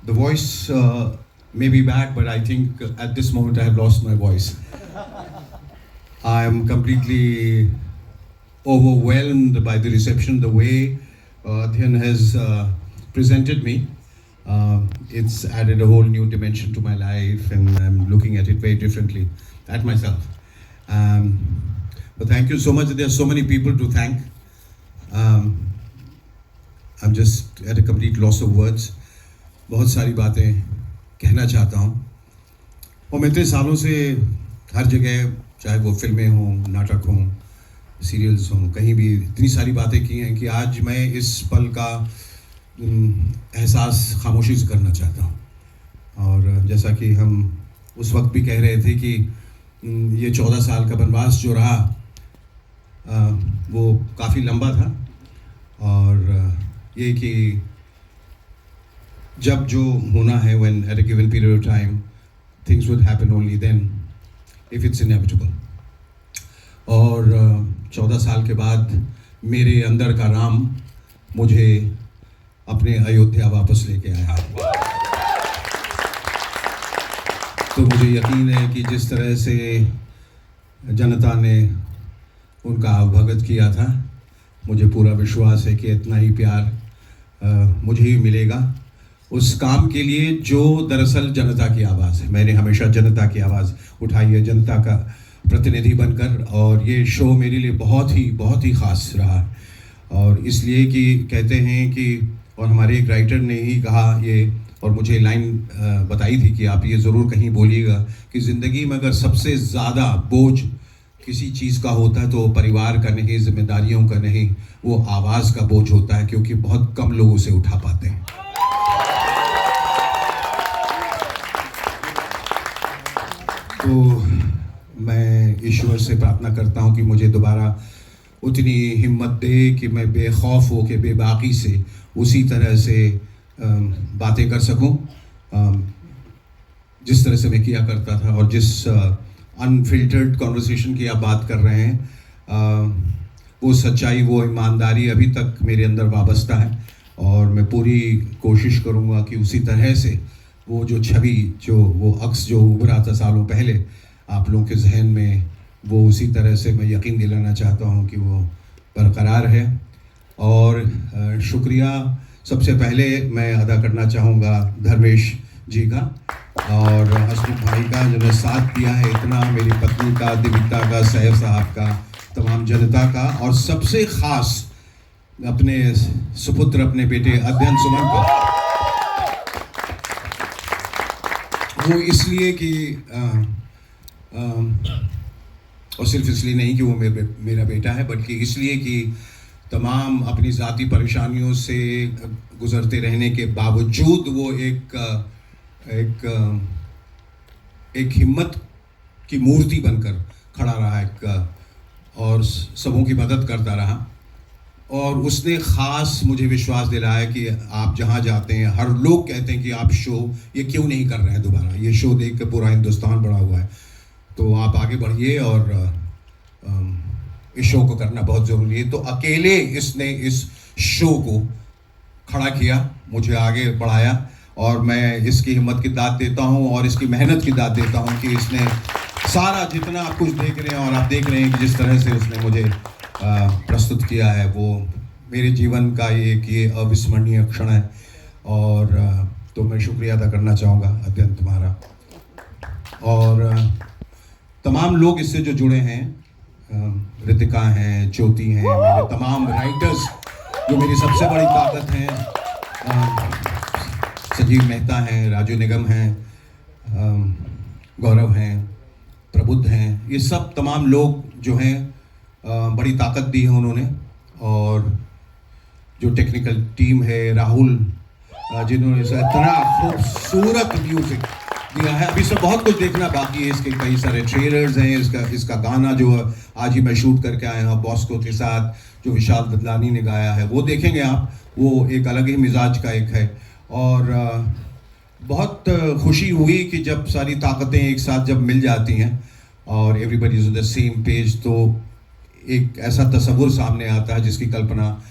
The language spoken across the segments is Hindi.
The voice may be back, but I think at this moment I have lost my voice. I am completely overwhelmed by the reception, the way Dhyan has presented me. It's added a whole new dimension to my life, and I'm looking at it very differently, at myself. But thank you so much. There are so many people to thank. I'm just at a complete loss of words. बहुत सारी बातें कहना चाहता हूँ और मैं इतने सालों से हर जगह, चाहे वो फिल्में हों, नाटक हों, सीरियल्स हों, कहीं भी इतनी सारी बातें की हैं कि आज मैं इस पल का एहसास खामोशी से करना चाहता हूँ। और जैसा कि हम उस वक्त भी कह रहे थे कि ये 14 साल का वनवास जो रहा वो काफ़ी लंबा था, और ये कि जब जो होना है, when at a given period of time things would happen only then if it's inevitable. और 14 साल के बाद मेरे अंदर का राम मुझे अपने अयोध्या वापस लेके आया। तो मुझे यकीन है कि जिस तरह से जनता ने उनका भगत किया था, मुझे पूरा विश्वास है कि इतना ही प्यार मुझे ही मिलेगा उस काम के लिए जो दरअसल जनता की आवाज़ है। मैंने हमेशा जनता की आवाज़ उठाई है, जनता का प्रतिनिधि बनकर, और ये शो मेरे लिए बहुत ही ख़ास रहा। और इसलिए कि कहते हैं कि, और हमारे एक राइटर ने ही कहा ये, और मुझे लाइन बताई थी कि आप ये ज़रूर कहीं बोलिएगा कि ज़िंदगी में अगर सबसे ज़्यादा बोझ किसी चीज़ का होता है तो परिवार का नहीं, जिम्मेदारियों का नहीं, वो आवाज़ का बोझ होता है, क्योंकि बहुत कम लोग उसे उठा पाते हैं। तो मैं ईश्वर से प्रार्थना करता हूँ कि मुझे दोबारा उतनी हिम्मत दे कि मैं बेखौफ हो के बेबाकी से उसी तरह से बातें कर सकूं जिस तरह से मैं किया करता था, और जिस अनफिल्टर्ड कॉन्वर्सेशन की आप बात कर रहे हैं, वो सच्चाई, वो ईमानदारी अभी तक मेरे अंदर वाबस्ता है। और मैं पूरी कोशिश करूँगा कि उसी तरह से वो जो छवि, जो वो अक्स जो उभरा था सालों पहले आप लोगों के जहन में, वो उसी तरह से मैं यकीन दिलाना चाहता हूँ कि वो बरकरार है। और शुक्रिया सबसे पहले मैं अदा करना चाहूँगा धर्मेश जी का और हसमुख भाई का, जिन्होंने साथ दिया है इतना, मेरी पत्नी का, दिविता का, सैफ साहब का, तमाम जनता का, और सबसे ख़ास अपने सुपुत्र, अपने बेटे अध्ययन सुमन को। वो इसलिए कि और सिर्फ इसलिए नहीं कि वो मेरा बेटा है, बल्कि इसलिए कि तमाम अपनी ज़ाती परेशानियों से गुज़रते रहने के बावजूद वो एक हिम्मत की मूर्ति बनकर खड़ा रहा, और सबों की मदद करता रहा। और उसने ख़ास मुझे विश्वास दिलाया कि आप जहाँ जाते हैं, हर लोग कहते हैं कि आप शो ये क्यों नहीं कर रहे हैं दोबारा, ये शो देख के पूरा हिंदुस्तान बढ़ा हुआ है, तो आप आगे बढ़िए, और इस शो को करना बहुत ज़रूरी है। तो अकेले इसने इस शो को खड़ा किया, मुझे आगे बढ़ाया, और मैं इसकी हिम्मत की दाद देता हूँ और इसकी मेहनत की दाद देता हूँ कि इसने सारा जितना आप कुछ देख रहे हैं, और आप देख रहे हैं कि जिस तरह से उसने मुझे प्रस्तुत किया है, वो मेरे जीवन का ये अविस्मरणीय क्षण है। और तो मैं शुक्रिया अदा करना चाहूँगा अत्यंत तुम्हारा, और तमाम लोग इससे जो जुड़े हैं, रितिका हैं, ज्योति हैं, मेरे तमाम राइटर्स जो मेरी सबसे बड़ी ताकत हैं, संजीव मेहता हैं, राजू निगम हैं, गौरव हैं, प्रबुद्ध हैं, ये सब तमाम लोग जो हैं बड़ी ताकत दी है उन्होंने। और जो टेक्निकल टीम है, राहुल, जिन्होंने इतना खूबसूरत म्यूज़िक दिया है। अभी सब बहुत कुछ देखना बाकी है, इसके कई सारे ट्रेलर्स हैं, इसका गाना जो आज ही मैं शूट करके आया हूँ बॉस्को के साथ, जो विशाल ददलानी ने गाया है, वो देखेंगे आप, वो एक अलग ही मिजाज का एक है। और बहुत खुशी हुई कि जब सारी ताकतें एक साथ जब मिल जाती हैं और everybody is on the same page, तो एक ऐसा तस्वुर सामने आता है जिसकी कल्पना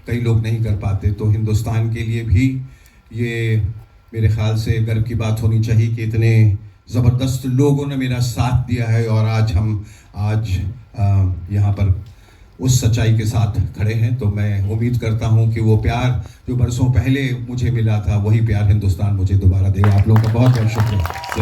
कई लोग नहीं कर पाते। तो हिंदुस्तान के लिए भी ये मेरे ख्याल से गर्व की बात होनी चाहिए कि इतने ज़बरदस्त लोगों ने मेरा साथ दिया है और आज हम यहाँ पर उस सच्चाई के साथ खड़े हैं। तो मैं उम्मीद करता हूँ कि वो प्यार जो बरसों पहले मुझे मिला था वही प्यार हिंदुस्तान मुझे दोबारा देगा। आप लोगों का बहुत बहुत शुक्रिया।